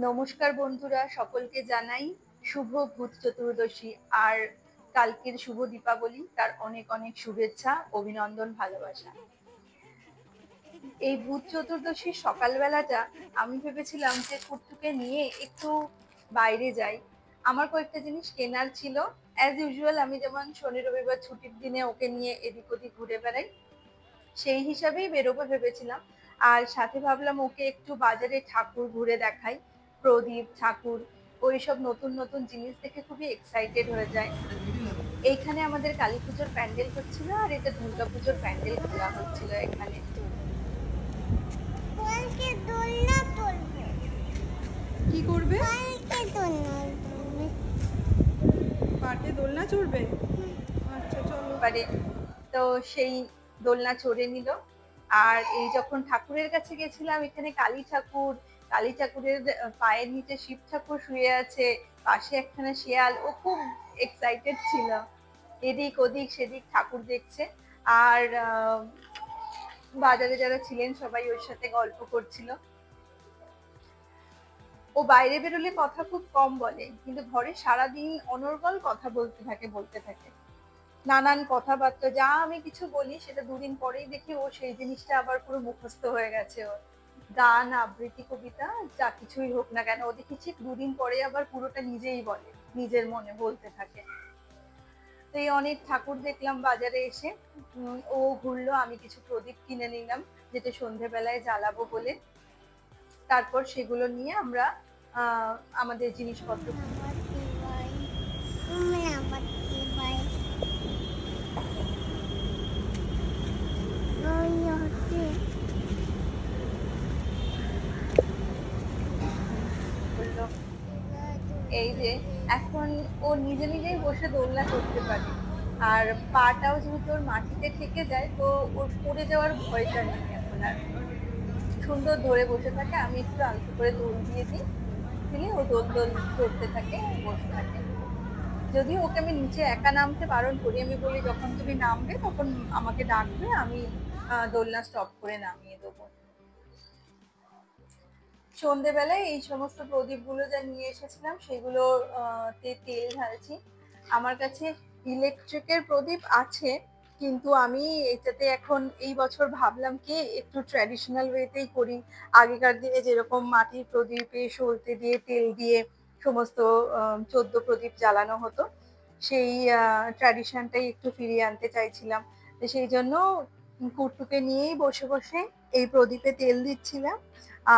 নমস্কার বন্ধুরা, সকলকে জানাই শুভ ভূত চতুর্দশী আর কালকের শুভ দীপাবলি। তার অনেক অনেক শুভেচ্ছা, অভিনন্দন, ভালোবাসা। এই ভূত চতুর্দশীর সকালবেলাটা আমি ভেবেছিলাম যে কুট্টুকে নিয়ে একটু বাইরে যাই। আমার কয়েকটা জিনিস কেনার ছিল। অ্যাজ ইউজুয়াল আমি যেমন শনি রবিবার ছুটির দিনে ওকে নিয়ে এদিক ওদিক ঘুরে বেড়াই, সেই হিসাবেই বেরোবো ভেবেছিলাম। আর সাথে ভাবলাম ওকে একটু বাজারে ঠাকুর ঘুরে দেখাই, প্রদীপ ঠাকুর, ওইসব নতুন নতুন জিনিস দেখে খুবই এক্সাইটেড হয়ে যায়। এইখানে আমাদের কালী পুজোর প্যান্ডেল হচ্ছিল আর এটা দুর্গা পুজোর প্যান্ডেল খোলা হচ্ছিল এখানে। কি করবে? পার্কে দোলনা চড়বে? আচ্ছা চলো। পারে তো সেই দোলনা চড়ে নিল। আর এই যখন ঠাকুরের কাছে গেছিলাম, এখানে কালী ঠাকুরের পায়ের নিচে শিব ঠাকুর শুয়ে আছে, পাশে একখানা শিয়াল। ও খুব এক্সাইটেড ছিল, এদিক ওদিক সেদিক ঠাকুর দেখছে। আর বাজারে যারা ছিলেন সবাই ওর সাথে গল্প করছিল। ও বাইরে বেরোলে কথা খুব কম বলে, কিন্তু ঘরে সারাদিন অনর্গল কথা বলতে থাকে নানান কথাবার্তা। যা আমি কিছু বলি সেটা দুদিন পরেই দেখি ও সেই জিনিসটা আবার পুরো মুখস্থ হয়ে গেছে। ওর গান, আবৃত্তি, কবিতা যা কিছুই হোক না কেন, ও দেখেছি দুদিন পরে আবার পুরোটা নিজেই বলে, নিজের মনে বলতে থাকে। তো এই অনেক ঠাকুর দেখলাম বাজারে এসে। ও ঘুরলো, আমি কিছু প্রদীপ কিনে নিলাম যেটা সন্ধেবেলায় জ্বালাবো বলে। তারপর সেগুলো নিয়ে আমরা আমাদের জিনিসপত্র এই যে এখন ও নিজে নিজেই বসে দোলনা করতে পারে। আর পাটাও যেহেতু ওর মাটিতে থেকে যায়, তো ওর পড়ে যাওয়ার ভয়টা নেই এখন আর। সুন্দর ধরে বসে থাকে, আমি একটু আলতো করে দোল দিয়ে দিই, দিলে ও দোল দোল করতে থাকে, বসে থাকে। যদিও ওকে আমি নিচে একা নামতে বারণ করি, আমি বলি যখন তুমি নামবে তখন আমাকে ডাকবে, আমি দোলনা স্টপ করে নামিয়ে দেবো। সন্ধেবেলায় এই সমস্ত প্রদীপগুলো যা নিয়ে এসেছিলাম সেগুলো তে তেল ঢালছি। আমার কাছে ইলেকট্রিকের প্রদীপ আছে, কিন্তু আমি এটাতে এখন এই বছর ভাবলাম কি একটু ট্র্যাডিশনাল ওয়েতেই করি। আগেকার দিনে যেরকম মাটির প্রদীপে সলতে দিয়ে তেল দিয়ে সমস্ত 14 প্রদীপ জ্বালানো হতো, সেই ট্র্যাডিশনটাই একটু ফিরিয়ে আনতে চাইছিলাম। তো সেই জন্য কুট্টুকে নিয়েই বসে বসে এই প্রদীপে তেল দিচ্ছিলাম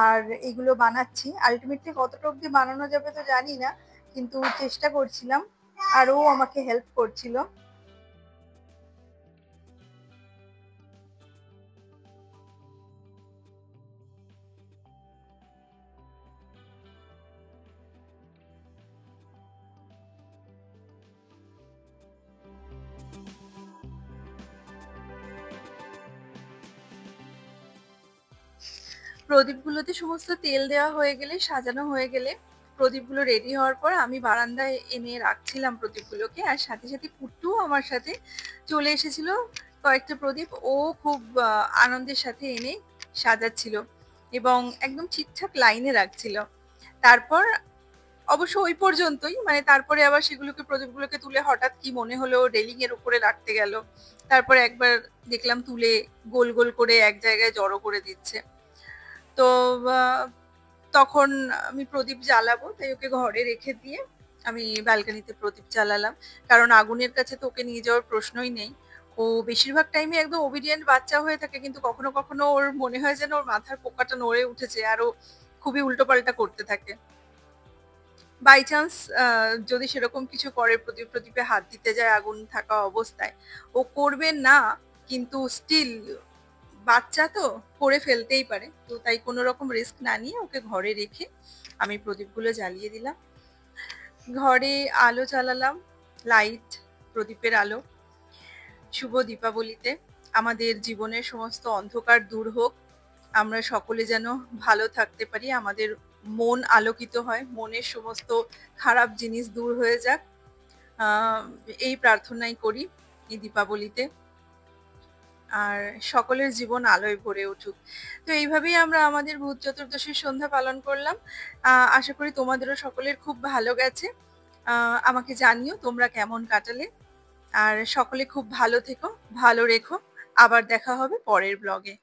আর এগুলো বানাচ্ছি। আলটিমেটলি কতটা অব্দি বানানো যাবে তো জানি না, কিন্তু চেষ্টা করছিলাম আর ও আমাকে হেল্প করছিল। প্রদীপগুলোতে সমস্ত তেল দেওয়া হয়ে গেলে, সাজানো হয়ে গেলে, প্রদীপগুলো রেডি হওয়ার পর আমি বারান্দায় এনে রাখছিলাম প্রদীপগুলোকে। আর সাথে সাথে কুট্টু আমার সাথে চলে এসেছিল কয়েকটা প্রদীপ ও খুব আনন্দের সাথে এনে সাজাচ্ছিল এবং একদম ঠিকঠাক লাইনে রাখছিল। তারপর অবশ্য ওই পর্যন্তই, মানে তারপরে আবার সেগুলোকে প্রদীপগুলোকে তুলে হঠাৎ কি মনে হলো রেলিং এর উপরে রাখতে গেল। তারপরে একবার দেখলাম তুলে গোল গোল করে এক জায়গায় জড়ো করে দিচ্ছে। তো তখন আমি প্রদীপ জ্বালাবো, তাই ওকে ঘরে রেখে দিয়ে আমি ব্যালকনিতে প্রদীপ জ্বালালাম। কারণ আগুনের কাছে তো ওকে নিয়ে যাওয়ার প্রশ্নই নেই। ও বেশিরভাগ টাইমে একদম ওবিডিয়েন্ট বাচ্চা হয়ে থাকে, কিন্তু কখনো কখনো ওর মনে হয় যেন ওর মাথার পোকাটা নড়ে উঠেছে আর ও খুবই উল্টোপাল্টা করতে থাকে। বাই চান্স যদি সেরকম কিছু করে, প্রদীপে হাত দিতে যায় আগুন থাকা অবস্থায়, ও করবে না, কিন্তু স্টিল বাচ্চা তো করে ফেলতেই পারে। তো তাই কোনো রকম রিস্ক না নিয়ে ওকে ঘরে রেখে আমি প্রদীপগুলো জ্বালিয়ে দিলাম। ঘরে আলো জ্বালালাম, লাইট, প্রদীপের আলো। শুভ দীপাবলিতে আমাদের জীবনের সমস্ত অন্ধকার দূর হোক, আমরা সকলে যেন ভালো থাকতে পারি, আমাদের মন আলোকিত হয়, মনের সমস্ত খারাপ জিনিস দূর হয়ে যাক, এই প্রার্থনাই করি এই দীপাবলিতে। আর সকলের জীবন আলোয় ভরে উঠুক। তো এইভাবেই আমরা আমাদের ভূত চতুর্দশীর সন্ধ্যা পালন করলাম। আশা করি তোমাদেরও সকলের খুব ভালো গেছে। আ আমাকে জানিও তোমরা কেমন কাটালে। আর সকলে খুব ভালো থেকো, ভালো রেখো। আবার দেখা হবে পরের ব্লগে।